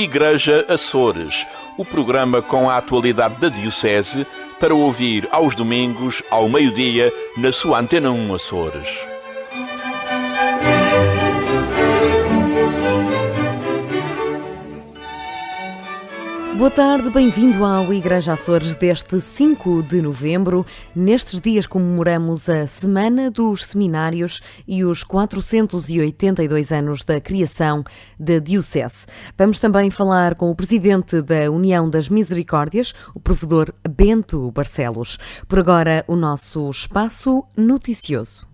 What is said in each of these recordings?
Igreja Açores, o programa com a atualidade da Diocese, para ouvir aos domingos, ao meio-dia, na sua Antena 1 Açores. Boa tarde, bem-vindo ao Igreja Açores deste 5 de novembro. Nestes dias comemoramos a Semana dos Seminários e os 482 anos da criação da Diocese. Vamos também falar com o Presidente da União das Misericórdias, o Provedor Bento Barcelos. Por agora, o nosso espaço noticioso.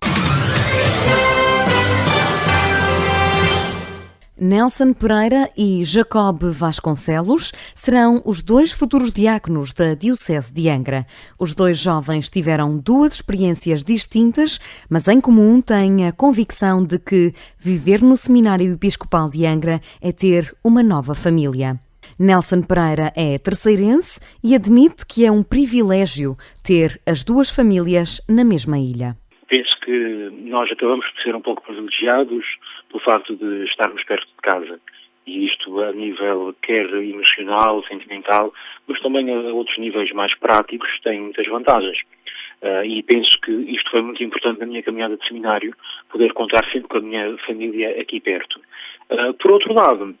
Nelson Pereira e Jacob Vasconcelos serão os dois futuros diáconos da Diocese de Angra. Os dois jovens tiveram duas experiências distintas, mas em comum têm a convicção de que viver no Seminário Episcopal de Angra é ter uma nova família. Nelson Pereira é terceirense e admite que é um privilégio ter as duas famílias na mesma ilha. Penso que nós acabamos por ser um pouco privilegiados pelo facto de estarmos perto de casa. E isto a nível quer emocional, sentimental, mas também a outros níveis mais práticos tem muitas vantagens. E penso que isto foi muito importante na minha caminhada de seminário, poder contar sempre com a minha família aqui perto. Por outro lado,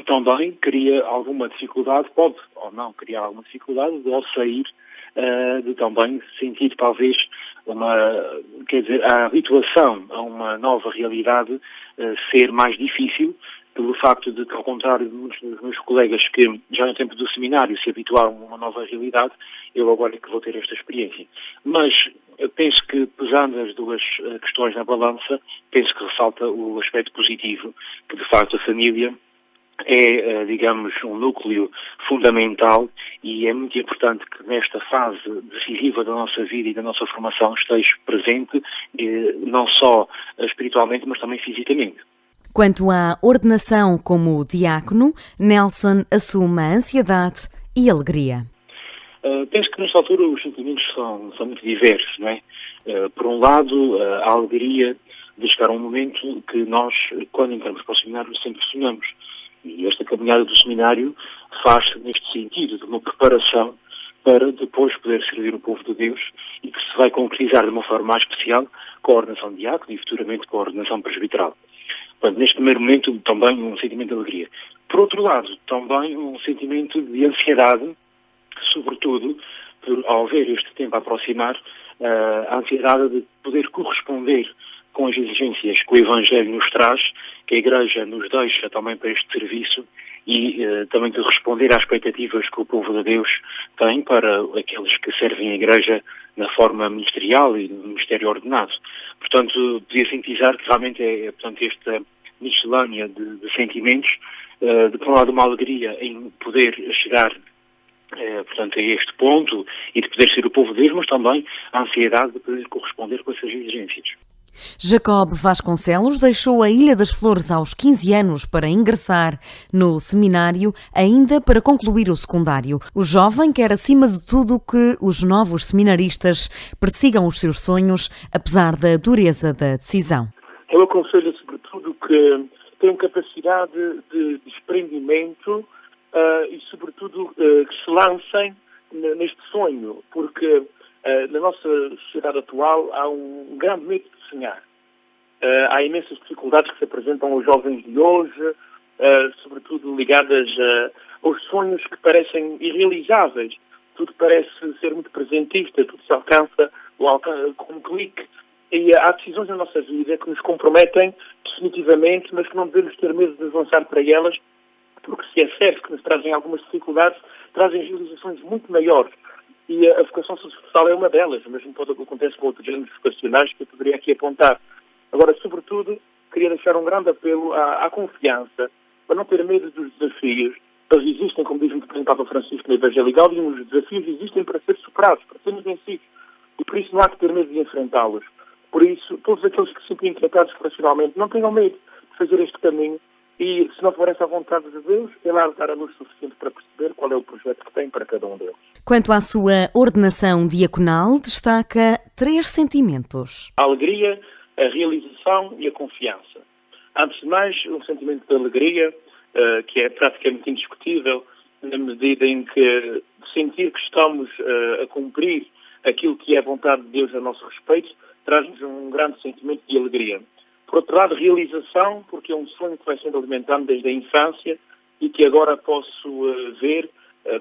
também queria alguma dificuldade, pode ou não criar alguma dificuldade de ao sair, de também sentir talvez a habituação a uma nova realidade ser mais difícil, pelo facto de que, ao contrário de muitos dos meus colegas que já no tempo do seminário se habituaram a uma nova realidade, eu agora é que vou ter esta experiência. Mas eu penso que, pesando as duas questões na balança, penso que ressalta o aspecto positivo, que de facto a família é, digamos, um núcleo fundamental e é muito importante que nesta fase decisiva da nossa vida e da nossa formação esteja presente, não só espiritualmente, mas também fisicamente. Quanto à ordenação como diácono, Nelson assume a ansiedade e alegria. Penso que nesta altura os sentimentos são muito diversos, não é? Por um lado, a alegria de chegar a um momento que nós, quando entramos para o seminário, sempre sonhamos. E esta caminhada do seminário faz-se neste sentido, de uma preparação para depois poder servir o povo de Deus e que se vai concretizar de uma forma mais especial com a ordenação de diácono e futuramente com a ordenação presbiteral. Portanto, neste primeiro momento também um sentimento de alegria. Por outro lado, também um sentimento de ansiedade, sobretudo ao ver este tempo a aproximar, a ansiedade de poder corresponder com as exigências que o Evangelho nos traz, que a Igreja nos deixa também para este serviço e também de responder às expectativas que o povo de Deus tem para aqueles que servem a Igreja na forma ministerial e no ministério ordenado. Portanto, podia sintetizar que realmente portanto, esta miscelânea de sentimentos, de por um lado uma alegria em poder chegar portanto, a este ponto e de poder ser o povo de Deus, mas também a ansiedade de poder corresponder com essas exigências. Jacob Vasconcelos deixou a Ilha das Flores aos 15 anos para ingressar no seminário, ainda para concluir o secundário. O jovem quer, acima de tudo, que os novos seminaristas persigam os seus sonhos, apesar da dureza da decisão. Eu aconselho, sobretudo, que tenham capacidade de desprendimento e, sobretudo, que se lancem neste sonho, porque na nossa sociedade atual há um grande medo de sonhar. Há imensas dificuldades que se apresentam aos jovens de hoje, sobretudo ligadas aos sonhos que parecem irrealizáveis. Tudo parece ser muito presentista, tudo se alcança com um clique. E há decisões na nossa vida que nos comprometem definitivamente, mas que não devemos ter medo de avançar para elas, porque se é certo que nos trazem algumas dificuldades, trazem realizações muito maiores. E a vocação social é uma delas, o mesmo pode acontecer com outros géneros vocacionais que eu poderia aqui apontar. Agora, sobretudo, queria deixar um grande apelo à confiança, para não ter medo dos desafios. Eles existem, como diz o Papa Francisco no Evangelho e os desafios existem para ser superados, para serem vencidos. E por isso não há que ter medo de enfrentá-los. Por isso, todos aqueles que se sentem inquietados vocacionalmente, não tenham medo de fazer este caminho. E, se não for essa a vontade de Deus, Ele há de dar a luz suficiente para perceber qual é o projeto que tem para cada um deles. Quanto à sua ordenação diaconal, destaca 3 sentimentos. A alegria, a realização e a confiança. Antes de mais, um sentimento de alegria que é praticamente indiscutível, na medida em que sentir que estamos a cumprir aquilo que é a vontade de Deus a nosso respeito, traz-nos um grande sentimento de alegria. Por outro lado, realização, porque é um sonho que vai sendo alimentado desde a infância e que agora posso ver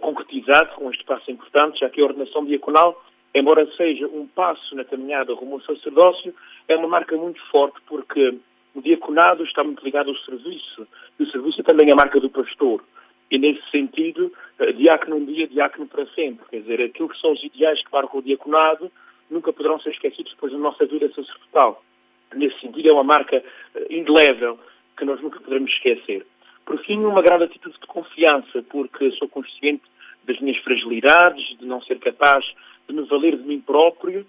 concretizado com este passo importante, já que a ordenação diaconal, embora seja um passo na caminhada rumo ao sacerdócio, é uma marca muito forte, porque o diaconado está muito ligado ao serviço, e o serviço é também a marca do pastor. E, nesse sentido, diácono um dia, diácono para sempre. Quer dizer, aquilo que são os ideais que marcam o diaconado nunca poderão ser esquecidos depois da nossa vida sacerdotal. Nesse sentido, é uma marca indelével que nós nunca poderemos esquecer. Por fim, uma grande atitude de confiança, porque sou consciente das minhas fragilidades, de não ser capaz de me valer de mim próprio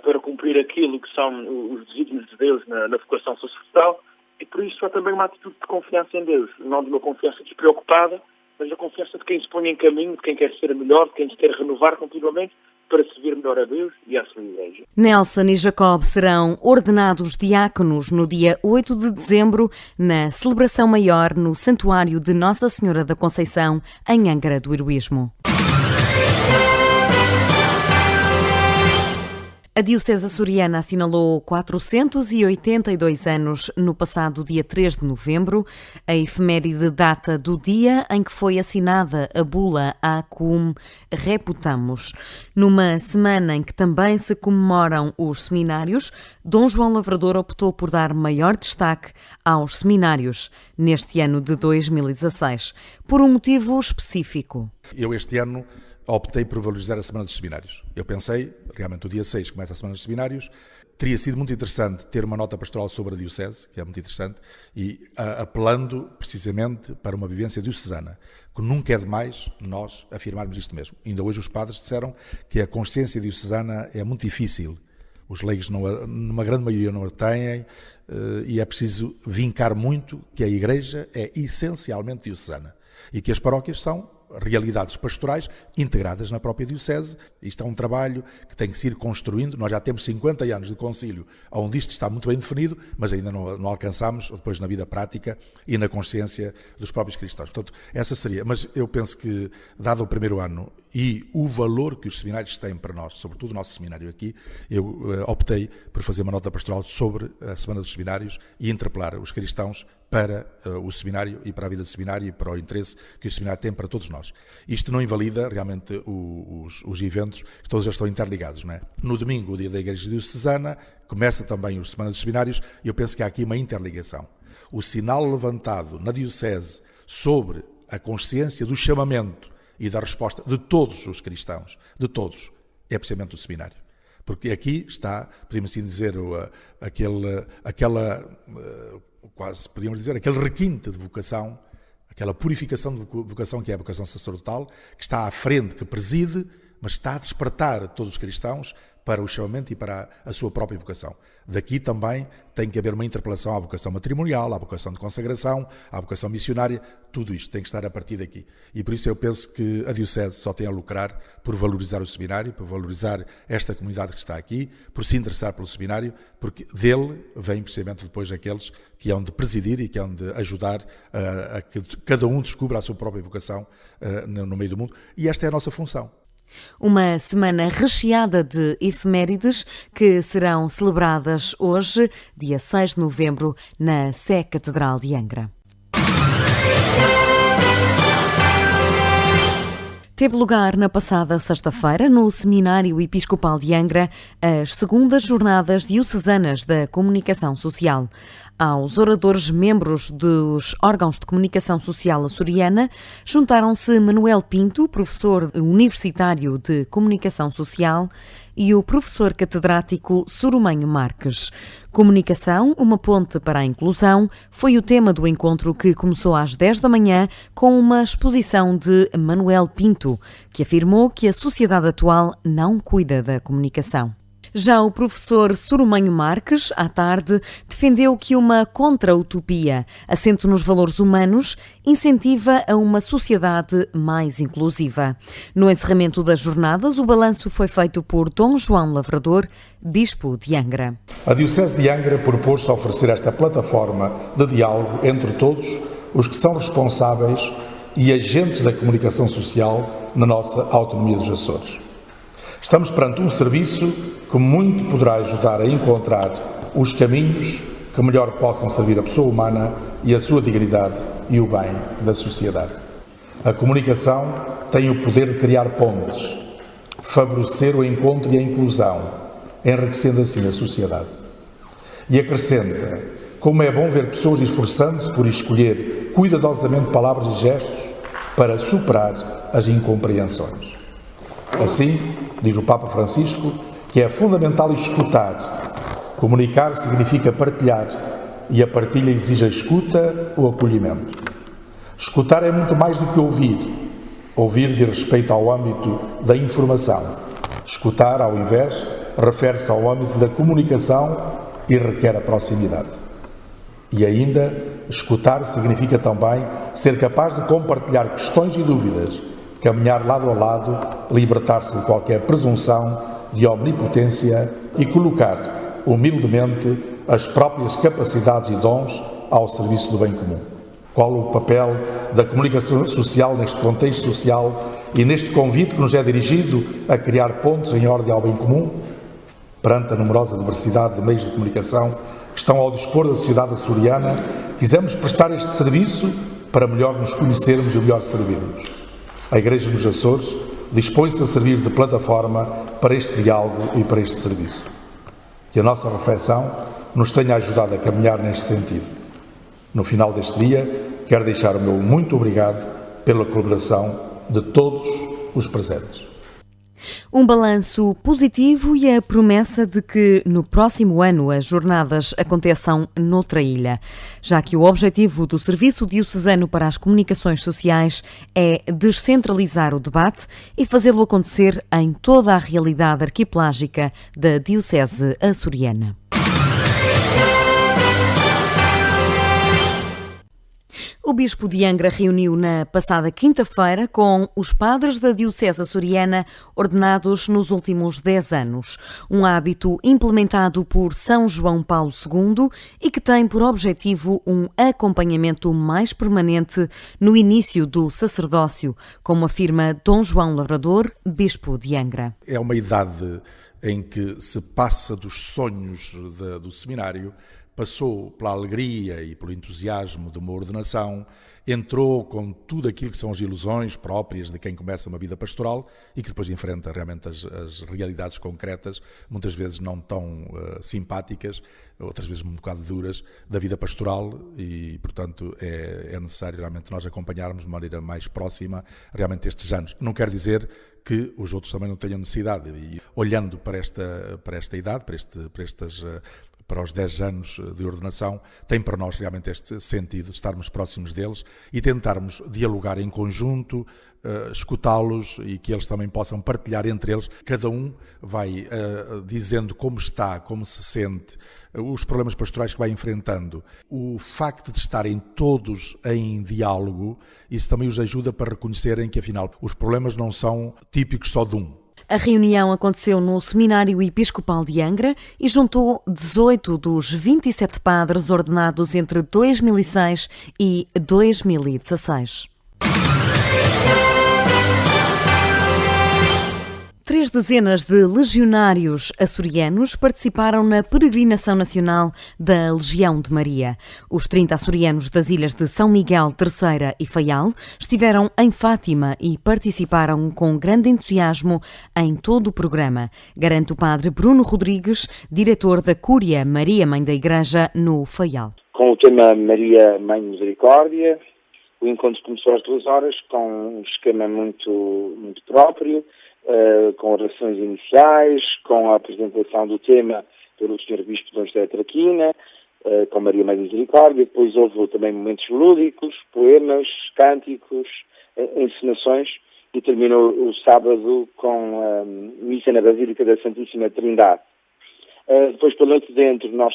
para cumprir aquilo que são os desígnios de Deus na vocação sacerdotal. E por isso há também uma atitude de confiança em Deus, não de uma confiança despreocupada, mas a confiança de quem se põe em caminho, de quem quer ser melhor, de quem se quer renovar continuamente para servir melhor a Deus e à sua Igreja. Nelson e Jacob serão ordenados diáconos no dia 8 de dezembro, na celebração maior no Santuário de Nossa Senhora da Conceição, em Angra do Heroísmo. A Diocese Açoriana assinalou 482 anos no passado dia 3 de novembro. A efeméride data do dia em que foi assinada a bula Aquum Reputamos. Numa semana em que também se comemoram os seminários, Dom João Lavrador optou por dar maior destaque aos seminários neste ano de 2016, por um motivo específico. Eu este ano optei por valorizar a Semana dos Seminários. Eu pensei, realmente o dia 6 começa a Semana dos Seminários, teria sido muito interessante ter uma nota pastoral sobre a Diocese, que é muito interessante, e apelando precisamente para uma vivência diocesana, que nunca é demais nós afirmarmos isto mesmo. Ainda hoje os padres disseram que a consciência diocesana é muito difícil. Os leigos, numa grande maioria, não a têm, e é preciso vincar muito que a Igreja é essencialmente diocesana e que as paróquias são realidades pastorais integradas na própria Diocese. Isto é um trabalho que tem que se ir construindo. Nós já temos 50 anos de concílio onde isto está muito bem definido, mas ainda não alcançamos depois na vida prática e na consciência dos próprios cristãos. Portanto, essa seria. Mas eu penso que, dado o primeiro ano e o valor que os seminários têm para nós, sobretudo o nosso seminário aqui, eu optei por fazer uma nota pastoral sobre a Semana dos Seminários e interpelar os cristãos para o seminário e para a vida do seminário e para o interesse que o seminário tem para todos nós. Isto não invalida realmente os eventos, todos já estão interligados, não é? No domingo, o dia da Igreja Diocesana, começa também a Semana dos Seminários e eu penso que há aqui uma interligação. O sinal levantado na Diocese sobre a consciência do chamamento e da resposta de todos os cristãos, de todos, é precisamente o seminário. Porque aqui está, podemos assim dizer, quase podíamos dizer, aquele requinte de vocação, aquela purificação de vocação que é a vocação sacerdotal, que está à frente, que preside, mas está a despertar todos os cristãos para o chamamento e para a sua própria vocação. Daqui também tem que haver uma interpelação à vocação matrimonial, à vocação de consagração, à vocação missionária, tudo isto tem que estar a partir daqui. E por isso eu penso que a Diocese só tem a lucrar por valorizar o seminário, por valorizar esta comunidade que está aqui, por se interessar pelo seminário, porque dele vem precisamente depois aqueles que hão de presidir e que hão de ajudar a que cada um descubra a sua própria vocação no meio do mundo. E esta é a nossa função. Uma semana recheada de efemérides que serão celebradas hoje, dia 6 de novembro, na Sé Catedral de Angra. Teve lugar na passada sexta-feira, no Seminário Episcopal de Angra, as segundas jornadas diocesanas da comunicação social. Aos oradores membros dos órgãos de comunicação social açoriana, juntaram-se Manuel Pinto, professor universitário de comunicação social, e o professor catedrático Soromanho Marques. Comunicação, uma ponte para a inclusão, foi o tema do encontro que começou às 10 da manhã com uma exposição de Manuel Pinto, que afirmou que a sociedade atual não cuida da comunicação. Já o professor Soromanho Marques, à tarde, defendeu que uma contra-utopia, assente nos valores humanos, incentiva a uma sociedade mais inclusiva. No encerramento das jornadas, o balanço foi feito por Dom João Lavrador, bispo de Angra. A Diocese de Angra propôs-se oferecer esta plataforma de diálogo entre todos os que são responsáveis e agentes da comunicação social na nossa autonomia dos Açores. Estamos perante um serviço que muito poderá ajudar a encontrar os caminhos que melhor possam servir a pessoa humana e a sua dignidade e o bem da sociedade. A comunicação tem o poder de criar pontes, favorecer o encontro e a inclusão, enriquecendo assim a sociedade. E acrescenta, como é bom ver pessoas esforçando-se por escolher cuidadosamente palavras e gestos para superar as incompreensões. Assim, diz o Papa Francisco, que é fundamental escutar. Comunicar significa partilhar, e a partilha exige a escuta, o acolhimento. Escutar é muito mais do que ouvir. Ouvir diz respeito ao âmbito da informação. Escutar, ao invés, refere-se ao âmbito da comunicação e requer a proximidade. E ainda, escutar significa também ser capaz de compartilhar questões e dúvidas, caminhar lado a lado, libertar-se de qualquer presunção de omnipotência e colocar, humildemente, as próprias capacidades e dons ao serviço do bem comum. Qual o papel da comunicação social neste contexto social e neste convite que nos é dirigido a criar pontos em ordem ao bem comum? Perante a numerosa diversidade de meios de comunicação que estão ao dispor da sociedade açoriana, quisemos prestar este serviço para melhor nos conhecermos e melhor servirmos. A Igreja dos Açores dispõe-se a servir de plataforma para este diálogo e para este serviço. Que a nossa reflexão nos tenha ajudado a caminhar neste sentido. No final deste dia, quero deixar o meu muito obrigado pela colaboração de todos os presentes. Um balanço positivo e a promessa de que no próximo ano as jornadas aconteçam noutra ilha, já que o objetivo do Serviço Diocesano para as Comunicações Sociais é descentralizar o debate e fazê-lo acontecer em toda a realidade arquipelágica da Diocese açoriana. O Bispo de Angra reuniu na passada quinta-feira com os padres da Diocese açoriana ordenados nos últimos 10 anos. Um hábito implementado por São João Paulo II e que tem por objetivo um acompanhamento mais permanente no início do sacerdócio, como afirma Dom João Lavrador, Bispo de Angra. É uma idade em que se passa dos sonhos do seminário, passou pela alegria e pelo entusiasmo de uma ordenação, entrou com tudo aquilo que são as ilusões próprias de quem começa uma vida pastoral e que depois enfrenta realmente as realidades concretas, muitas vezes não tão simpáticas, outras vezes um bocado duras, da vida pastoral e, portanto, é necessário realmente nós acompanharmos de maneira mais próxima realmente estes anos. Não quer dizer que os outros também não tenham necessidade e, olhando para esta idade, para os 10 anos de ordenação, tem para nós realmente este sentido, estarmos próximos deles e tentarmos dialogar em conjunto, escutá-los e que eles também possam partilhar entre eles. Cada um vai dizendo como está, como se sente, os problemas pastorais que vai enfrentando. O facto de estarem todos em diálogo, isso também os ajuda para reconhecerem que, afinal, os problemas não são típicos só de um. A reunião aconteceu no Seminário Episcopal de Angra e juntou 18 dos 27 padres ordenados entre 2006 e 2016. 3 dezenas de legionários açorianos participaram na peregrinação nacional da Legião de Maria. Os 30 açorianos das ilhas de São Miguel, Terceira e Faial estiveram em Fátima e participaram com grande entusiasmo em todo o programa, garante o padre Bruno Rodrigues, diretor da Cúria Maria Mãe da Igreja no Faial. Com o tema Maria Mãe de Misericórdia, o encontro começou às 2 horas com um esquema muito próprio, com orações iniciais, com a apresentação do tema pelo Sr. Bispo Dom José Traquina, com Maria Mãe de Misericórdia. Depois houve também momentos lúdicos, poemas, cânticos, encenações, e terminou o sábado com a missa na Basílica da Santíssima Trindade. Depois, pela noite dentro, nós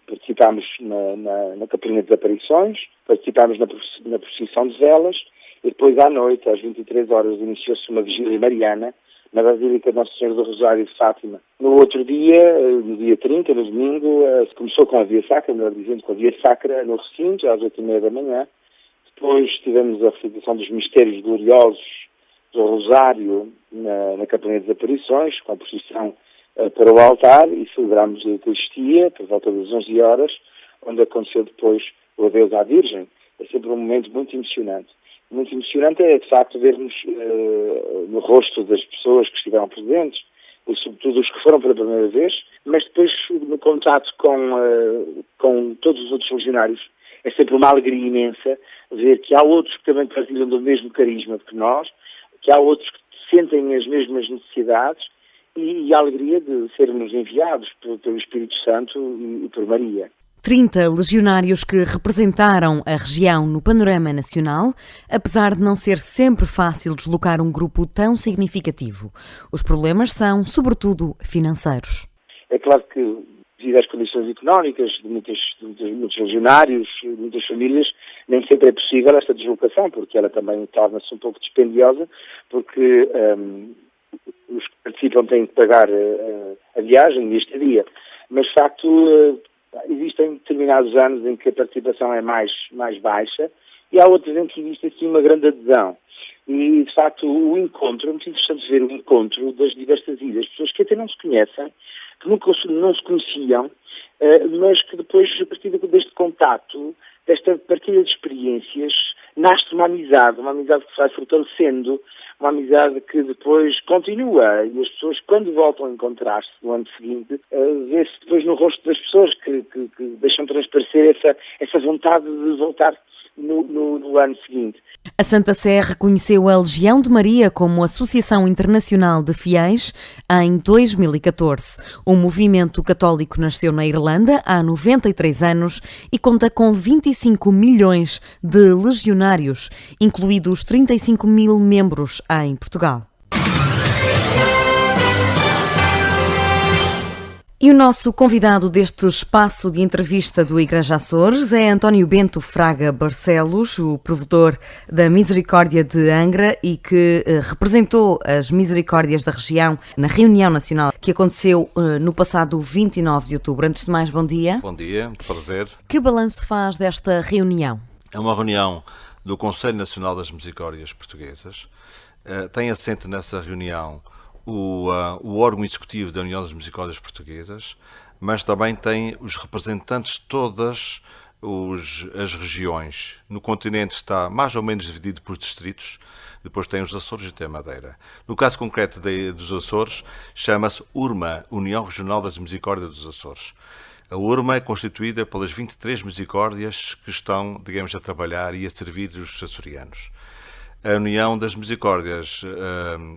participámos na Capelina das Aparições, participámos na procissão de velas, e depois à noite, às 23 horas, iniciou-se uma vigília mariana na Basílica de Nossa Senhora do Rosário de Fátima. No outro dia, no dia 30, no domingo, se começou com a Via Sacra, melhor dizendo, com a Via Sacra no recinto, às 8h30 da manhã. Depois tivemos a realização dos Mistérios Gloriosos do Rosário na Capela das Aparições, com a procissão para o altar, e celebramos a Eucaristia por volta das 11 horas, onde aconteceu depois o adeus à Virgem. É sempre um momento muito emocionante. Muito emocionante é, de facto, vermos no rosto das pessoas que estiveram presentes, e sobretudo os que foram pela primeira vez, mas depois no contato com todos os outros legionários, é sempre uma alegria imensa ver que há outros que também partilham do mesmo carisma que nós, que há outros que sentem as mesmas necessidades, e a alegria de sermos enviados pelo Espírito Santo e por Maria. 30 legionários que representaram a região no panorama nacional, apesar de não ser sempre fácil deslocar um grupo tão significativo. Os problemas são, sobretudo, financeiros. É claro que, devido às condições económicas de muitos legionários, muitas famílias, nem sempre é possível esta deslocação, porque ela também torna-se um pouco dispendiosa, porque os que participam têm que pagar a viagem e a estadia. Mas, de facto, existem determinados anos em que a participação é mais baixa e há outros em que existe assim uma grande adesão. E, de facto, o encontro, é muito interessante ver o encontro das diversas ilhas, pessoas que até não se conhecem, que nunca não se conheciam, mas que depois, a partir deste contato, desta partilha de experiências, nasce uma amizade que se vai fortalecendo, uma amizade que depois continua, e as pessoas, quando voltam a encontrar-se no ano seguinte, vê-se depois no rosto das pessoas que deixam transparecer essa vontade de voltar no ano seguinte. A Santa Sé reconheceu a Legião de Maria como Associação Internacional de Fiéis em 2014. O movimento católico nasceu na Irlanda há 93 anos e conta com 25 milhões de legionários, incluídos 35 mil membros em Portugal. E o nosso convidado deste espaço de entrevista do Igreja Açores é António Bento Fraga Barcelos, o provedor da Misericórdia de Angra e que representou as Misericórdias da região na reunião nacional que aconteceu no passado 29 de outubro. Antes de mais, bom dia. Bom dia, muito prazer. Que balanço faz desta reunião? É uma reunião do Conselho Nacional das Misericórdias Portuguesas. Tem assento nessa reunião o órgão executivo da União das Misericórdias Portuguesas, mas também tem os representantes de todas as regiões. No continente está mais ou menos dividido por distritos, depois tem os Açores e tem a Madeira. No caso concreto dos Açores, chama-se URMA, União Regional das Misericórdias dos Açores. A URMA é constituída pelas 23 misericórdias que estão, digamos, a trabalhar e a servir os açorianos. A União das Misericórdias,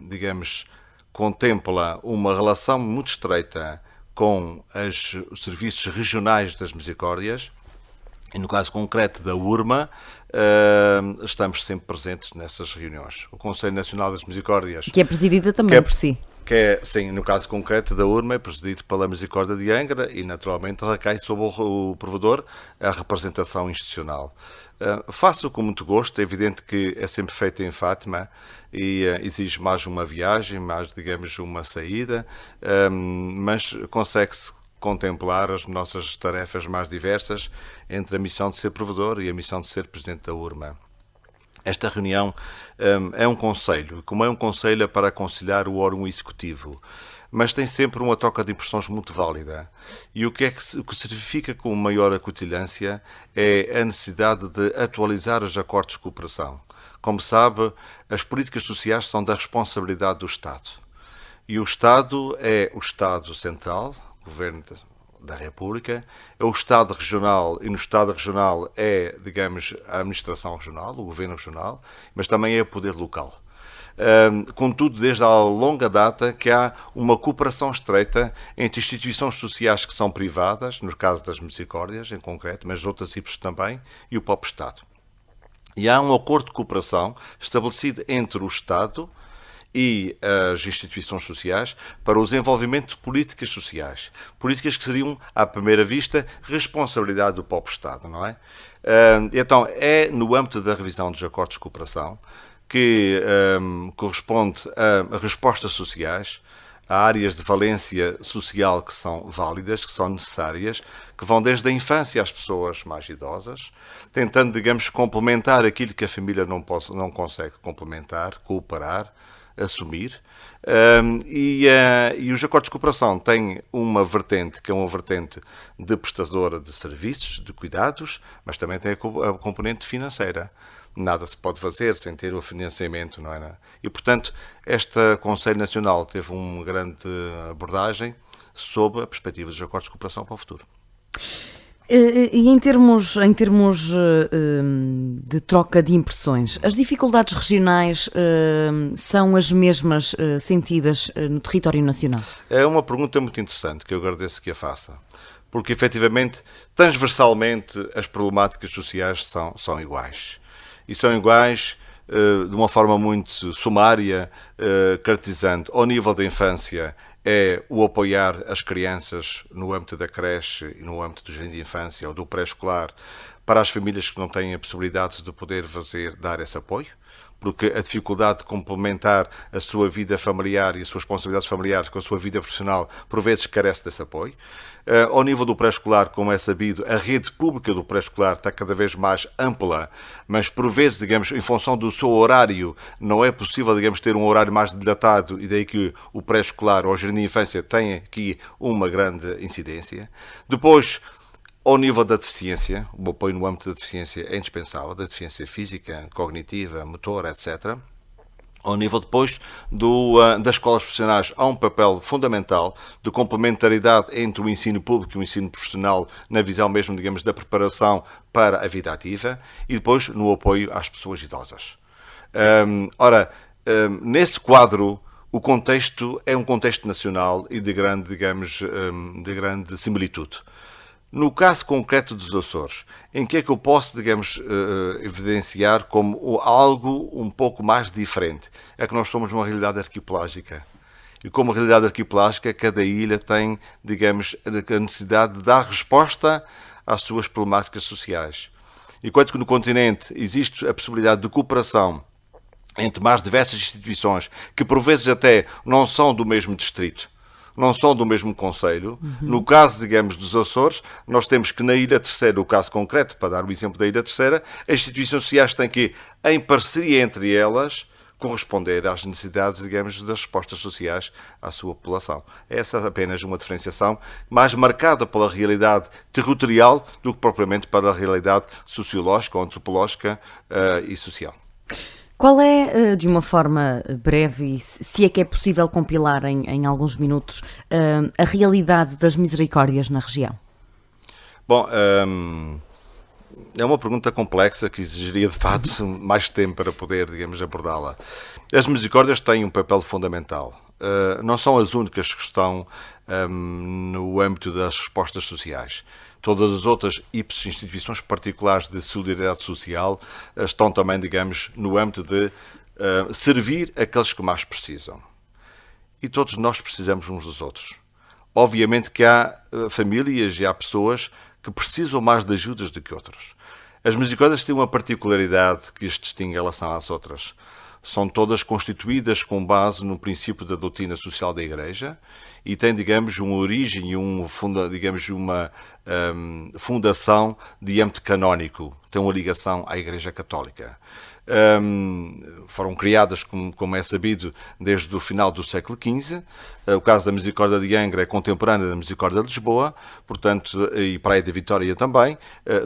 digamos, contempla uma relação muito estreita com os serviços regionais das misericórdias e, no caso concreto da URMA, estamos sempre presentes nessas reuniões. O Conselho Nacional das Misericórdias... Que é presidida também por si. Sim, no caso concreto da URMA, é presidido pela Misericórdia de Angra e, naturalmente, recai sobre o provedor a representação institucional. Faço com muito gosto, é evidente que é sempre feito em Fátima e exige mais uma viagem, mais, digamos, uma saída, mas consegue-se contemplar as nossas tarefas mais diversas entre a missão de ser provedor e a missão de ser presidente da URMA. Esta reunião é um conselho, como é um conselho é para aconselhar o órgão executivo, mas tem sempre uma troca de impressões muito válida. E o que se verifica com maior acutilhância é a necessidade de atualizar os acordos de cooperação. Como sabe, as políticas sociais são da responsabilidade do Estado. E o Estado é o Estado Central, o Governo da República, é o Estado Regional, e no Estado Regional é, digamos, a Administração Regional, o Governo Regional, mas também é o Poder Local. Contudo, desde a longa data que há uma cooperação estreita entre instituições sociais que são privadas, no caso das Misericórdias em concreto, mas outras hipóteses também, e o próprio Estado. E há um acordo de cooperação estabelecido entre o Estado e as instituições sociais para o desenvolvimento de políticas sociais. Políticas que seriam, à primeira vista, responsabilidade do próprio Estado, não é? Então, é no âmbito da revisão dos acordos de cooperação que corresponde a respostas sociais, a áreas de valência social que são válidas, que são necessárias, que vão desde a infância às pessoas mais idosas, tentando, digamos, complementar aquilo que a família não consegue complementar, cooperar, assumir. E os acordos de cooperação têm uma vertente, que é uma vertente de prestadora de serviços, de cuidados, mas também tem a componente financeira. Nada se pode fazer sem ter o financiamento, não é? E, portanto, este Conselho Nacional teve uma grande abordagem sobre a perspectiva dos acordos de cooperação para o futuro. E em termos de troca de impressões, as dificuldades regionais são as mesmas sentidas no território nacional? É uma pergunta muito interessante, que eu agradeço que a faça. Porque, efetivamente, transversalmente, as problemáticas sociais são iguais. E são iguais de uma forma muito sumária, caracterizando ao nível da infância é o apoiar as crianças no âmbito da creche e no âmbito do jardim de infância ou do pré-escolar para as famílias que não têm a possibilidade de poder dar esse apoio, porque a dificuldade de complementar a sua vida familiar e as suas responsabilidades familiares com a sua vida profissional, por vezes, carece desse apoio. Ao nível do pré-escolar, como é sabido, a rede pública do pré-escolar está cada vez mais ampla, mas por vezes, digamos, em função do seu horário, não é possível, digamos, ter um horário mais dilatado e daí que o pré-escolar ou o jardim de infância tem aqui uma grande incidência. Depois, ao nível da deficiência, o apoio no âmbito da deficiência é indispensável, da deficiência física, cognitiva, motora, etc. Ao nível depois das escolas profissionais, há um papel fundamental de complementaridade entre o ensino público e o ensino profissional na visão mesmo, digamos, da preparação para a vida ativa e depois no apoio às pessoas idosas. Nesse quadro, o contexto é um contexto nacional e de grande, digamos, de grande similitude. No caso concreto dos Açores, em que é que eu posso, digamos, evidenciar como algo um pouco mais diferente? É que nós somos uma realidade arquipelágica. E como realidade arquipelágica, cada ilha tem, digamos, a necessidade de dar resposta às suas problemáticas sociais. Enquanto que no continente existe a possibilidade de cooperação entre mais diversas instituições, que por vezes até não são do mesmo distrito, não são do mesmo concelho. No caso, digamos, dos Açores, nós temos que na Ilha Terceira, o caso concreto, para dar o exemplo da Ilha Terceira, as instituições sociais têm que, em parceria entre elas, corresponder às necessidades, digamos, das respostas sociais à sua população. Essa é apenas uma diferenciação mais marcada pela realidade territorial do que propriamente pela realidade sociológica, ou antropológica e social. Qual é, de uma forma breve, e se é que é possível compilar em alguns minutos, a realidade das misericórdias na região? Bom, é uma pergunta complexa que exigiria, de fato, mais tempo para poder, digamos, abordá-la. As misericórdias têm um papel fundamental. Não são as únicas que estão no âmbito das respostas sociais. Todas as outras instituições particulares de solidariedade social estão também, digamos, no âmbito de servir aqueles que mais precisam. E todos nós precisamos uns dos outros. Obviamente que há famílias e há pessoas que precisam mais de ajudas do que outras. As misericórdias têm uma particularidade que as distingue em relação às outras. São todas constituídas com base no princípio da doutrina social da Igreja e têm, digamos, uma origem e uma fundação de âmbito canónico, têm uma ligação à Igreja Católica. Foram criadas, como é sabido, desde o final do século XV. O caso da Misericórdia de Angra é contemporânea da Misericórdia de Lisboa, portanto, e Praia da Vitória também,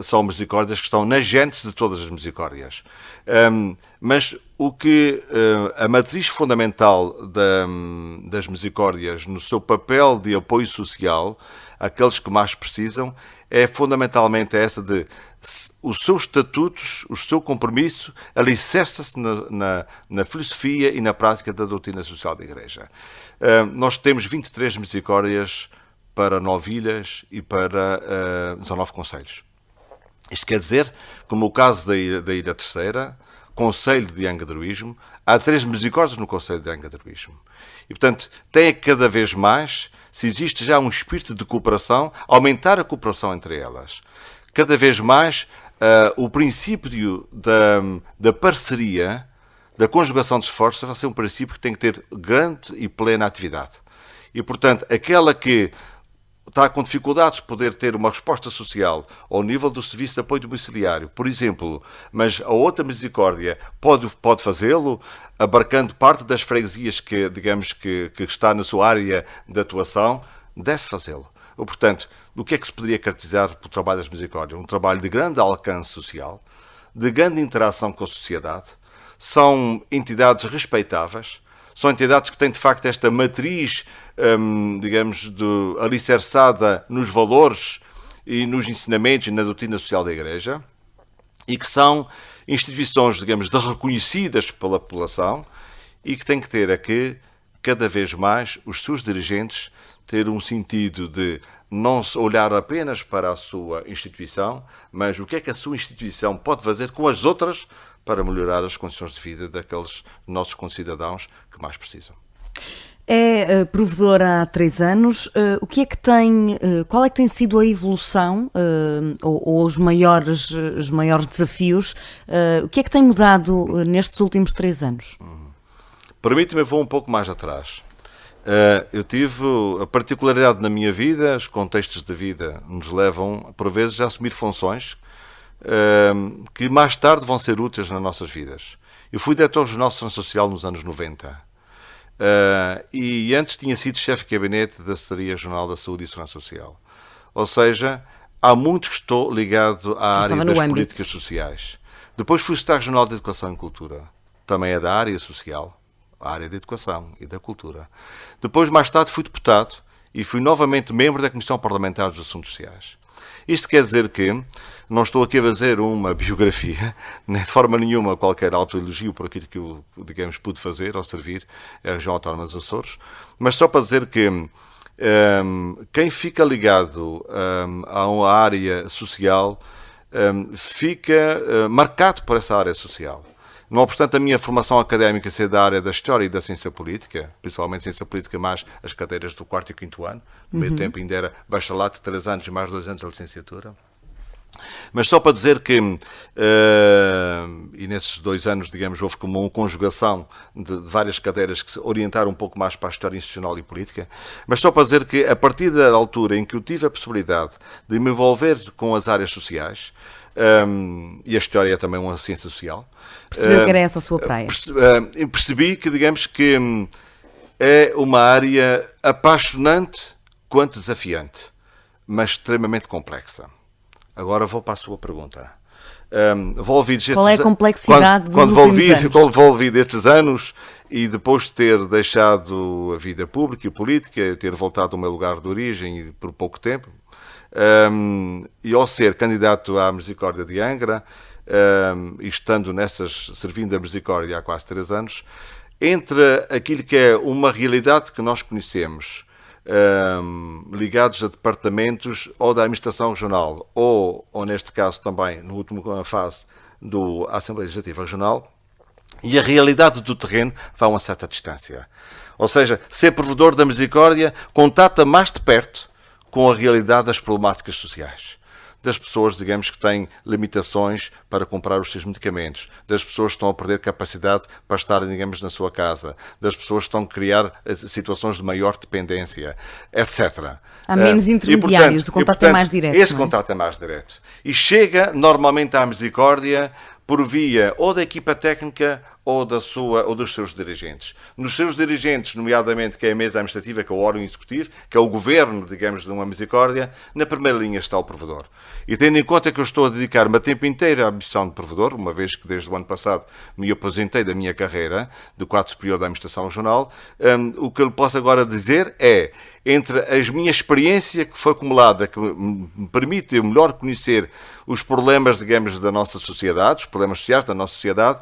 são misericórdias que estão na gênese de todas as misericórdias. Mas o que a matriz fundamental das misericórdias, no seu papel de apoio social àqueles que mais precisam, é fundamentalmente essa de os seus estatutos, o seu compromisso, alicerça-se na filosofia e na prática da doutrina social da Igreja. Nós temos 23 misericórdias para 9 ilhas e para 19 concelhos. Isto quer dizer, como o caso da Ilha Terceira, Concelho de Angra do Heroísmo, há 3 misericórdias no Concelho de Angra do Heroísmo. E, portanto, tem cada vez mais, se existe já um espírito de cooperação, aumentar a cooperação entre elas. Cada vez mais, o princípio da parceria da conjugação de esforços vai ser um princípio que tem que ter grande e plena atividade. E, portanto, aquela que está com dificuldades de poder ter uma resposta social ao nível do serviço de apoio domiciliário, por exemplo, mas a outra misericórdia pode fazê-lo, abarcando parte das freguesias que, digamos, que está na sua área de atuação, deve fazê-lo. Portanto, o que é que se poderia caracterizar pelo trabalho das misericórdias? Um trabalho de grande alcance social, de grande interação com a sociedade, são entidades respeitáveis, são entidades que têm, de facto, esta matriz, digamos, alicerçada nos valores e nos ensinamentos e na doutrina social da Igreja, e que são instituições, digamos, reconhecidas pela população e que têm que ter aqui, cada vez mais, os seus dirigentes ter um sentido de não olhar apenas para a sua instituição, mas o que é que a sua instituição pode fazer com as outras para melhorar as condições de vida daqueles nossos concidadãos que mais precisam. É provedor há 3 anos. O que é que qual é que tem sido a evolução ou os maiores desafios? O que é que tem mudado nestes últimos 3 anos? Permite-me, eu vou um pouco mais atrás. Eu tive a particularidade na minha vida, os contextos da vida nos levam, por vezes, a assumir funções que mais tarde vão ser úteis nas nossas vidas. Eu fui diretor regional de Segurança Social nos anos 90 e antes tinha sido chefe de gabinete da Secretaria Regional da Saúde e Segurança Social. Ou seja, há muito que estou ligado à área das políticas sociais. Depois fui secretário regional de Educação e Cultura, também é da área social, a área da educação e da cultura. Depois, mais tarde, fui deputado e fui novamente membro da Comissão Parlamentar dos Assuntos Sociais. Isto quer dizer que não estou aqui a fazer uma biografia, nem de forma nenhuma qualquer autoelogio por aquilo que eu, digamos, pude fazer ao servir a região autónoma dos Açores, mas só para dizer que quem fica ligado a uma área social fica marcado por essa área social. Não obstante a minha formação académica ser da área da História e da Ciência Política, principalmente Ciência Política mais as cadeiras do 4º e 5º ano, no meio tempo ainda era bacharelato de 3 anos e mais 2 anos de licenciatura. Mas só para dizer que, e nesses 2 anos, digamos, houve como uma conjugação de várias cadeiras que se orientaram um pouco mais para a história institucional e política, mas só para dizer que, a partir da altura em que eu tive a possibilidade de me envolver com as áreas sociais, e a história é também uma ciência social. Percebeu que era essa a sua praia? Percebi que, digamos, que é uma área apaixonante quanto desafiante, mas extremamente complexa. Agora vou para a sua pergunta. Qual é a complexidade dos últimos anos? Quando envolvi destes anos e depois de ter deixado a vida pública e política, ter voltado ao meu lugar de origem por pouco tempo, e ao ser candidato à Misericórdia de Angra, e estando servindo a Misericórdia há quase 3 anos, entre aquilo que é uma realidade que nós conhecemos, ligados a departamentos ou da Administração Regional, ou neste caso também, na última fase, da Assembleia Legislativa Regional, e a realidade do terreno vai a uma certa distância. Ou seja, ser provedor da Misericórdia contata mais de perto com a realidade das problemáticas sociais. Das pessoas, digamos, que têm limitações para comprar os seus medicamentos, das pessoas que estão a perder capacidade para estarem, digamos, na sua casa, das pessoas que estão a criar situações de maior dependência, etc. Há menos intermediários, o contato é mais direto. Esse contato é mais direto. E chega, normalmente, à Misericórdia por via ou da equipa técnica ou dos seus dirigentes. Nos seus dirigentes, nomeadamente, que é a mesa administrativa, que é o órgão executivo, que é o governo, digamos, de uma Misericórdia, na primeira linha está o provedor. E tendo em conta que eu estou a dedicar-me a tempo inteiro à missão de provedor, uma vez que desde o ano passado me aposentei da minha carreira de quadro superior da Administração Regional, o que eu posso agora dizer é, entre a minha experiência que foi acumulada, que me permite eu melhor conhecer os problemas, digamos, da nossa sociedade, os problemas sociais da nossa sociedade,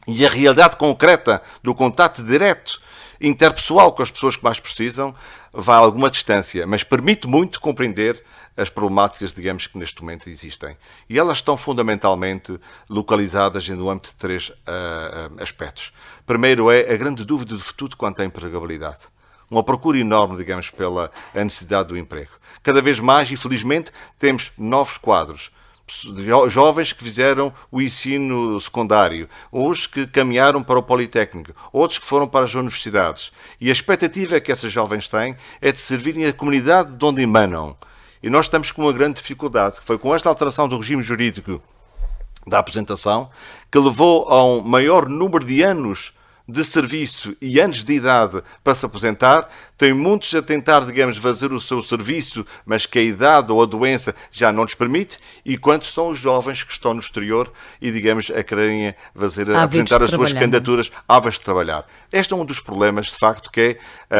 e a realidade concreta do contato direto interpessoal com as pessoas que mais precisam, vai a alguma distância, mas permite muito compreender as problemáticas, digamos, que neste momento existem. E elas estão fundamentalmente localizadas no âmbito de 3 aspectos. Primeiro é a grande dúvida do futuro quanto à empregabilidade. Uma procura enorme, digamos, pela necessidade do emprego. Cada vez mais, e felizmente, temos novos quadros. jovens que fizeram o ensino secundário, uns que caminharam para o Politécnico, outros que foram para as universidades. E a expectativa que esses jovens têm é de servirem a comunidade de onde emanam. E nós estamos com uma grande dificuldade, que foi com esta alteração do regime jurídico da aposentação, que levou a um maior número de anos de serviço e anos de idade para se aposentar. Tem muitos a tentar, digamos, fazer o seu serviço, mas que a idade ou a doença já não lhes permite. E quantos são os jovens que estão no exterior e, digamos, a quererem apresentar as suas candidaturas ávidos de trabalhar. Este é um dos problemas, de facto, que é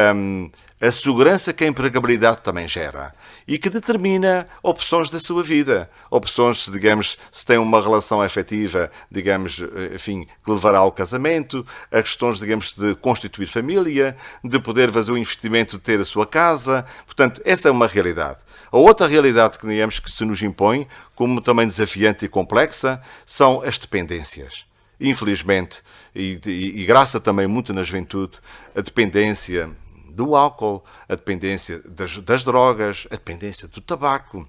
a segurança que a empregabilidade também gera e que determina opções da sua vida. Opções, digamos, se tem uma relação afetiva, digamos, enfim, que levará ao casamento, a questões, digamos, de constituir família, de poder fazer o investimento de ter a sua casa. Portanto, essa é uma realidade. A outra realidade que, digamos, que se nos impõe, como também desafiante e complexa, são as dependências. Infelizmente, e graça também muito na juventude, a dependência do álcool, a dependência das drogas, a dependência do tabaco,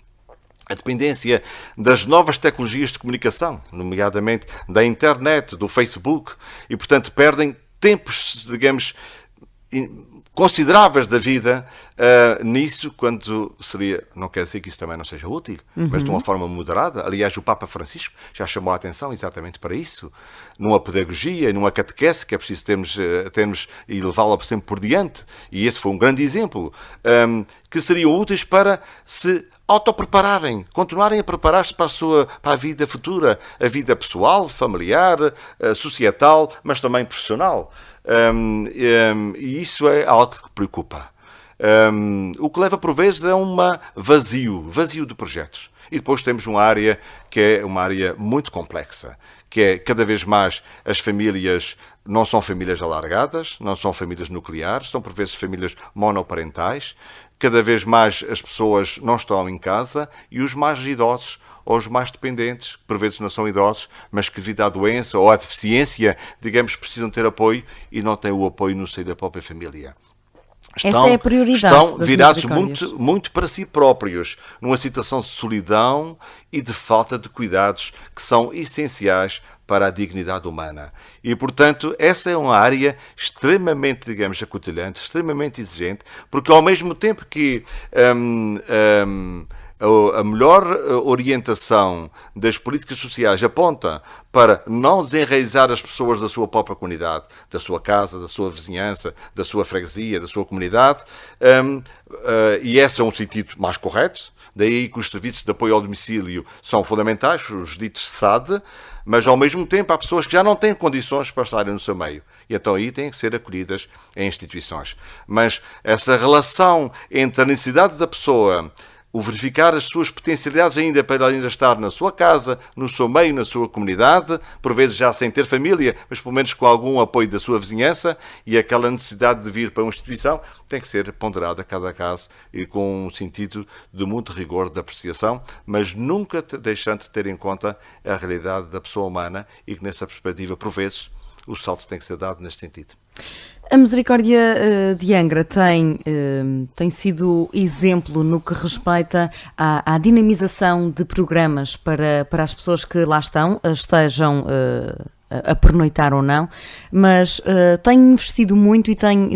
a dependência das novas tecnologias de comunicação, nomeadamente da internet, do Facebook, e, portanto, perdem tempos, digamos, consideráveis da vida nisso, quando seria, não quer dizer que isso também não seja útil, mas de uma forma moderada. Aliás, o Papa Francisco já chamou a atenção exatamente para isso, numa pedagogia, numa catequese, que é preciso termos e levá-la sempre por diante, e esse foi um grande exemplo, que seriam úteis para se autoprepararem, continuarem a preparar-se para a vida futura, a vida pessoal, familiar, societal, mas também profissional. E isso é algo que preocupa. O que leva por vezes é um vazio de projetos. E depois temos uma área que é uma área muito complexa, que é cada vez mais as famílias não são famílias alargadas, não são famílias nucleares, são por vezes famílias monoparentais. Cada vez mais as pessoas não estão em casa e os mais idosos ou os mais dependentes, que por vezes não são idosos, mas que devido à doença ou à deficiência, digamos, precisam ter apoio e não têm o apoio no seio da própria família. Essa é a prioridade. Estão virados muito para si próprios, numa situação de solidão e de falta de cuidados que são essenciais para a dignidade humana. E, portanto, essa é uma área extremamente, digamos, acutilhante, extremamente exigente, porque ao mesmo tempo que a melhor orientação das políticas sociais aponta para não desenraizar as pessoas da sua própria comunidade, da sua casa, da sua vizinhança, da sua freguesia, da sua comunidade, e esse é um sentido mais correto, daí que os serviços de apoio ao domicílio são fundamentais, os ditos SAD, mas ao mesmo tempo há pessoas que já não têm condições para estarem no seu meio. E então aí têm que ser acolhidas em instituições. Mas essa relação entre a necessidade da pessoa, o verificar as suas potencialidades ainda para ainda estar na sua casa, no seu meio, na sua comunidade, por vezes já sem ter família, mas pelo menos com algum apoio da sua vizinhança, e aquela necessidade de vir para uma instituição tem que ser ponderada a cada caso e com um sentido de muito rigor de apreciação, mas nunca deixando de ter em conta a realidade da pessoa humana e que nessa perspectiva, por vezes, o salto tem que ser dado neste sentido. A Misericórdia de Angra tem sido exemplo no que respeita à dinamização de programas para as pessoas que lá estejam a pernoitar ou não, mas tem investido muito e tem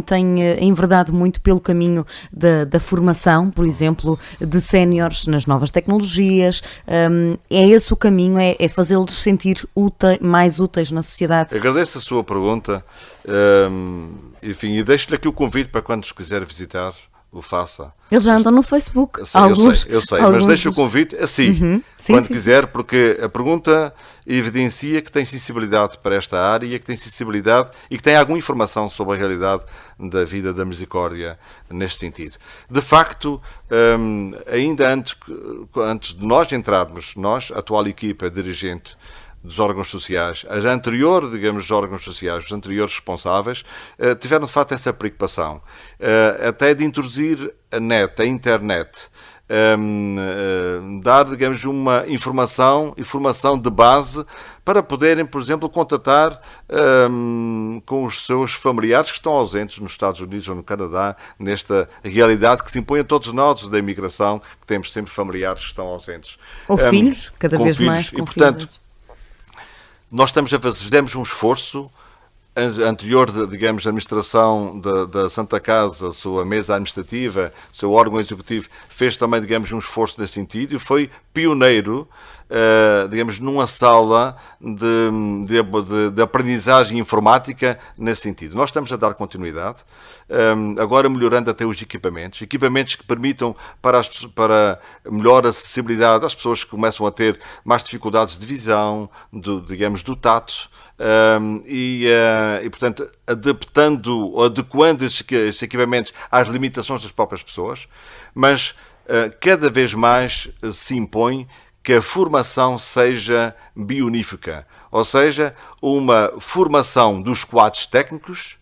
enverdado muito pelo caminho da formação, por exemplo, de séniores nas novas tecnologias. É esse o caminho, é fazê-los sentir mais úteis na sociedade. Agradeço a sua pergunta, enfim, e deixo-lhe aqui o convite para quando nos quiser visitar, o faça. Eles já andam no Facebook. Eu sei, mas deixo o convite assim, quando quiser, porque a pergunta evidencia que tem sensibilidade para esta área, que tem sensibilidade e que tem alguma informação sobre a realidade da vida da Misericórdia neste sentido. De facto, ainda antes de nós entrarmos, a atual equipa dirigente dos órgãos sociais, os órgãos sociais, os anteriores responsáveis, tiveram de facto essa preocupação, até de introduzir a internet, dar, digamos, uma informação de base para poderem, por exemplo, contatar com os seus familiares que estão ausentes nos Estados Unidos ou no Canadá, nesta realidade que se impõe a todos nós da imigração, que temos sempre familiares que estão ausentes. Ou filhos, cada vez filhos. mais. E, portanto, nós fizemos um esforço anterior, digamos, a administração da Santa Casa, a sua mesa administrativa, o seu órgão executivo, fez também, digamos, um esforço nesse sentido e foi pioneiro, digamos, numa sala de aprendizagem informática nesse sentido. Nós estamos a dar continuidade, agora melhorando até os equipamentos que permitam para melhor acessibilidade às pessoas que começam a ter mais dificuldades de visão, digamos, do tato, e, portanto, adequando esses equipamentos às limitações das próprias pessoas, mas cada vez mais se impõe que a formação seja bionífica, ou seja, uma formação dos quadros técnicos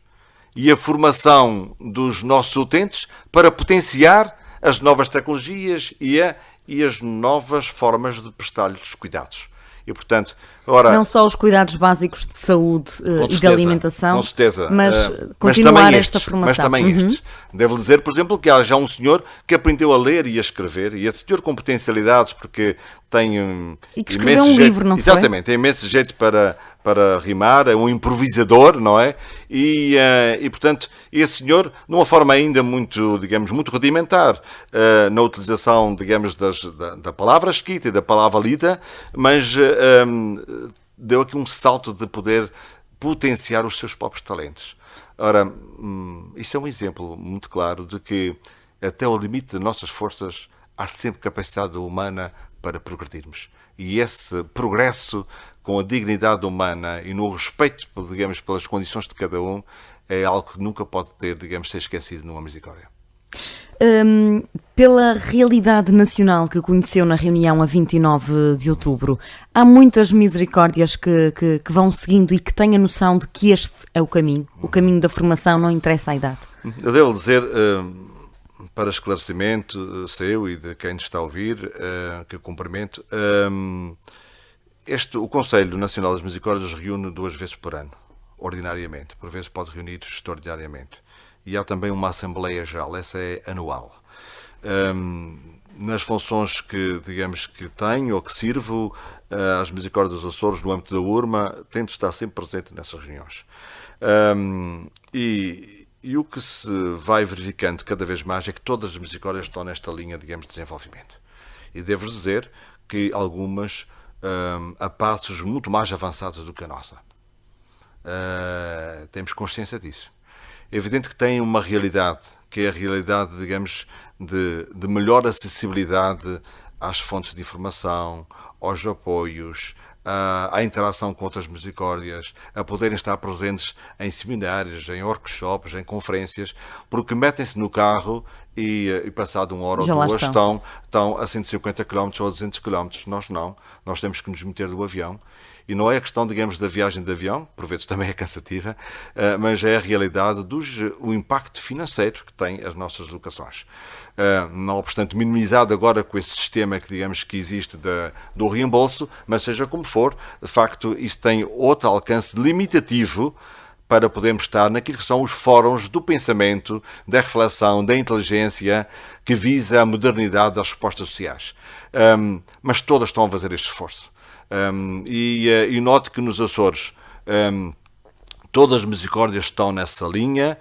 e a formação dos nossos utentes para potenciar as novas tecnologias e as novas formas de prestar-lhes cuidados. E, portanto, agora... Não só os cuidados básicos de saúde e de alimentação, com certeza, mas continuar também esta formação. Mas também estes. Devo dizer, por exemplo, que há já um senhor que aprendeu a ler e a escrever, e esse senhor com potencialidades, porque tem e que escreveu um livro, não foi? Exatamente, tem imenso jeito para rimar, é um improvisador, não é? E portanto, esse senhor, de uma forma ainda muito, digamos, muito rudimentar, na utilização, digamos, da palavra escrita e da palavra lida, mas deu aqui um salto de poder potenciar os seus próprios talentos. Ora, isso é um exemplo muito claro de que até ao limite das nossas forças há sempre capacidade humana para progredirmos. E esse progresso com a dignidade humana e no respeito, digamos, pelas condições de cada um, é algo que nunca pode ter, digamos, ser esquecido numa Misericórdia. Pela realidade nacional que conheceu na reunião a 29 de outubro, há muitas misericórdias que vão seguindo e que têm a noção de que este é o caminho da formação, não interessa a idade. Eu devo dizer, para esclarecimento seu e de quem nos está a ouvir, que eu cumprimento, o Conselho Nacional das Misericórdias reúne 2 vezes por ano, ordinariamente, por vezes pode reunir extraordinariamente. E há também uma Assembleia Geral, essa é anual. Nas funções que, digamos, que tenho ou que sirvo, às Misericórdias dos Açores, no âmbito da URMA, tento estar sempre presente nessas reuniões. E o que se vai verificando cada vez mais é que todas as Misericórdias estão nesta linha, digamos, de desenvolvimento. E devo dizer que algumas a passos muito mais avançados do que a nossa. Temos consciência disso. É evidente que tem uma realidade, que é a realidade, digamos, de melhor acessibilidade às fontes de informação, aos apoios, à interação com outras misericórdias, a poderem estar presentes em seminários, em workshops, em conferências, porque metem-se no carro e passado 1 hora ou 2 estão a 150 km ou a 200 km. Nós não. Nós temos que nos meter no avião. E não é a questão, digamos, da viagem de avião, por vezes também é cansativa, mas é a realidade o impacto financeiro que têm as nossas locações. Não obstante, minimizado agora com esse sistema que, digamos, que existe do reembolso, mas seja como for, de facto, isso tem outro alcance limitativo para podermos estar naquilo que são os fóruns do pensamento, da reflexão, da inteligência, que visa a modernidade das respostas sociais. Mas todas estão a fazer este esforço. E note que nos Açores todas as misericórdias estão nessa linha,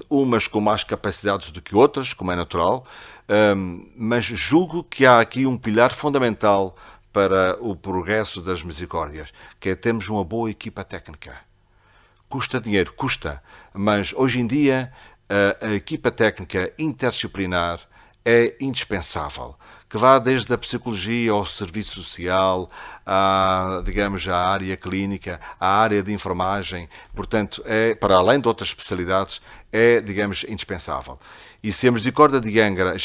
umas com mais capacidades do que outras, como é natural, mas julgo que há aqui um pilar fundamental para o progresso das misericórdias, que é termos uma boa equipa técnica. Custa dinheiro, custa, mas hoje em dia a equipa técnica interdisciplinar é indispensável, que vá desde a psicologia ao serviço social, digamos, à área clínica, à área de enfermagem, portanto, para além de outras especialidades, digamos, indispensável. E se a Misericórdia de Angra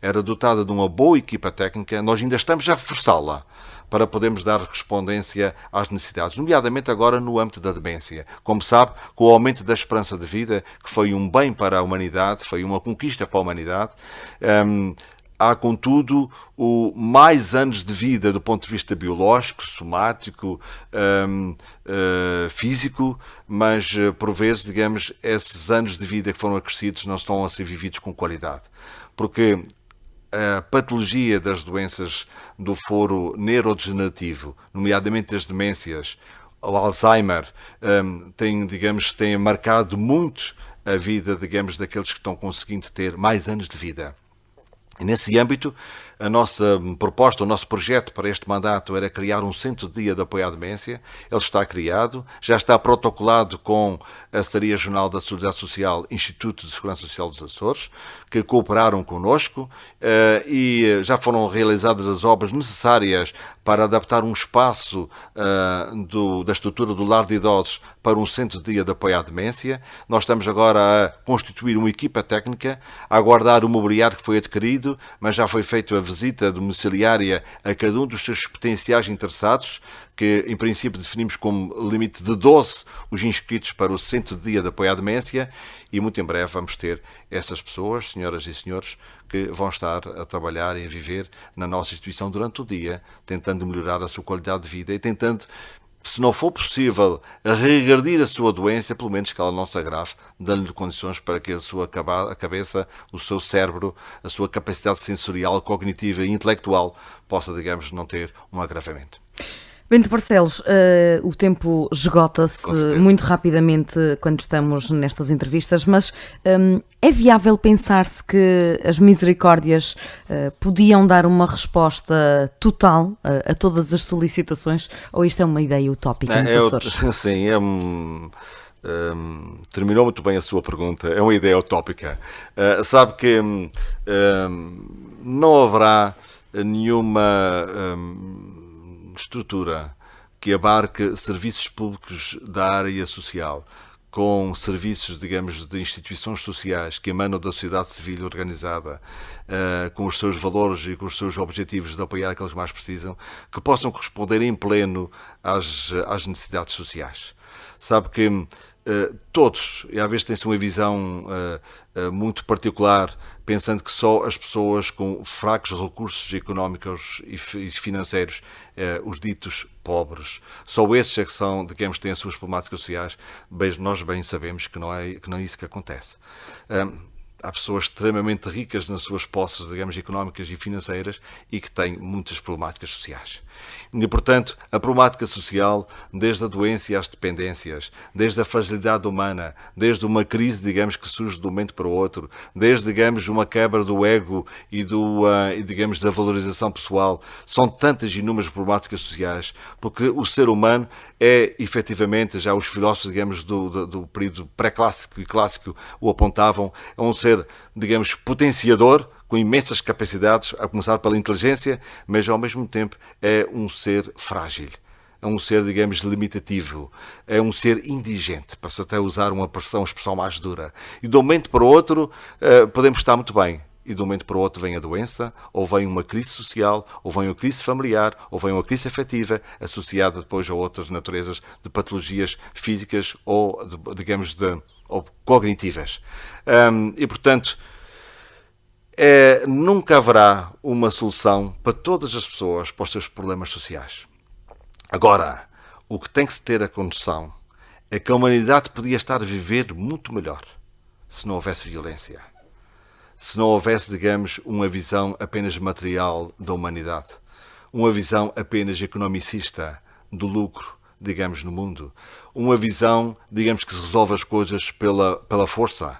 era dotada de uma boa equipa técnica, nós ainda estamos a reforçá-la para podermos dar respondência às necessidades, nomeadamente agora no âmbito da demência. Como sabe, com o aumento da esperança de vida, que foi um bem para a humanidade, foi uma conquista para a humanidade, há, contudo, mais anos de vida do ponto de vista biológico, somático, físico, mas, por vezes, digamos, esses anos de vida que foram acrescidos não estão a ser vividos com qualidade. Porque a patologia das doenças do foro neurodegenerativo, nomeadamente as demências, o Alzheimer, tem marcado muito a vida, digamos, daqueles que estão conseguindo ter mais anos de vida. E nesse âmbito, a nossa proposta, o nosso projeto para este mandato era criar um centro de dia de apoio à demência. Ele está criado, já está protocolado com a Secretaria Regional da Seguridade Social, Instituto de Segurança Social dos Açores, que cooperaram connosco e já foram realizadas as obras necessárias para adaptar um espaço da estrutura do lar de idosos para um centro de dia de apoio à demência. Nós estamos agora a constituir uma equipa técnica, a aguardar o mobiliário que foi adquirido, mas já foi feita a visita domiciliária a cada um dos seus potenciais interessados, que em princípio definimos como limite de 12 os inscritos para o Centro de Dia de Apoio à Demência, e muito em breve vamos ter essas pessoas, senhoras e senhores, que vão estar a trabalhar e a viver na nossa instituição durante o dia, tentando melhorar a sua qualidade de vida e tentando, se não for possível, regredir a sua doença, pelo menos que ela não se agrave, dando-lhe condições para que a sua cabeça, o seu cérebro, a sua capacidade sensorial, cognitiva e intelectual possa, digamos, não ter um agravamento. Bento Barcelos, o tempo esgota-se muito rapidamente quando estamos nestas entrevistas, mas é viável pensar-se que as misericórdias podiam dar uma resposta total a todas as solicitações, ou isto é uma ideia utópica nos Açores? Sim, terminou muito bem a sua pergunta, é uma ideia utópica. Sabe que não haverá nenhuma estrutura que abarque serviços públicos da área social, com serviços, digamos, de instituições sociais que emanam da sociedade civil organizada, com os seus valores e com os seus objetivos de apoiar aqueles que mais precisam, que possam corresponder em pleno às necessidades sociais. Sabe que todos, e às vezes tem-se uma visão muito particular, pensando que só as pessoas com fracos recursos económicos e financeiros, os ditos pobres, só esses é que são, digamos, têm as suas problemáticas sociais. Nós bem sabemos que não é isso que acontece. Há pessoas extremamente ricas nas suas posses, digamos, económicas e financeiras e que têm muitas problemáticas sociais. E, portanto, a problemática social, desde a doença às dependências, desde a fragilidade humana, desde uma crise, digamos, que surge de um momento para o outro, desde, digamos, uma quebra do ego e digamos, da valorização pessoal, são tantas e inúmeras problemáticas sociais, porque o ser humano é, efetivamente, já os filósofos, digamos, do período pré-clássico e clássico o apontavam, é um ser, digamos, potenciador, com imensas capacidades, a começar pela inteligência, mas ao mesmo tempo é um ser frágil, é um ser, digamos, limitativo, é um ser indigente, para-se até usar uma expressão mais dura. E de um momento para o outro podemos estar muito bem, e de um momento para o outro vem a doença, ou vem uma crise social, ou vem uma crise familiar, ou vem uma crise afetiva, associada depois a outras naturezas de patologias físicas ou, digamos, ou cognitivas. E, portanto, nunca haverá uma solução para todas as pessoas para os seus problemas sociais. Agora, o que tem que se ter a condição é que a humanidade podia estar a viver muito melhor se não houvesse violência. Se não houvesse, digamos, uma visão apenas material da humanidade. Uma visão apenas economicista do lucro, digamos, no mundo. Uma visão, digamos, que se resolve as coisas pela força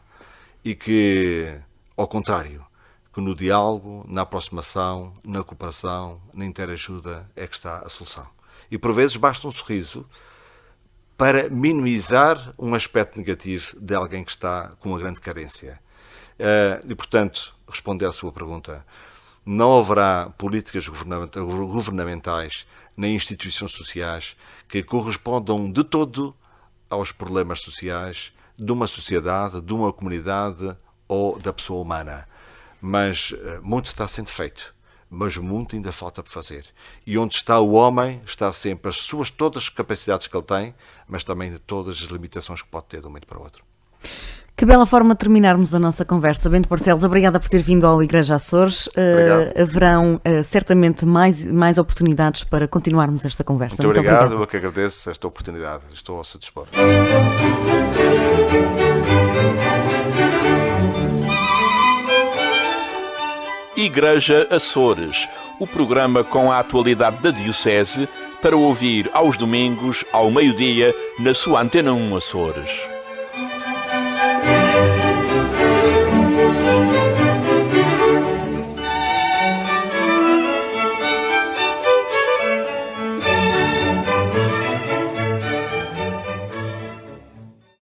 e que, ao contrário, que no diálogo, na aproximação, na cooperação, na interajuda é que está a solução. E por vezes basta um sorriso para minimizar um aspecto negativo de alguém que está com uma grande carência. E, portanto, responder à sua pergunta, não haverá políticas governamentais nem instituições sociais que correspondam de todo aos problemas sociais de uma sociedade, de uma comunidade ou da pessoa humana. Mas muito está sendo feito, mas muito ainda falta por fazer. E onde está o homem, está sempre todas as capacidades que ele tem, mas também todas as limitações que pode ter de um momento para o outro. Que bela forma de terminarmos a nossa conversa. Bento Barcelos, obrigada por ter vindo ao Igreja Açores. Haverão certamente mais oportunidades para continuarmos esta conversa. Muito obrigado, eu que agradeço esta oportunidade. Estou ao seu dispor. Igreja Açores, o programa com a atualidade da Diocese para ouvir aos domingos, ao meio-dia, na sua Antena 1 Açores.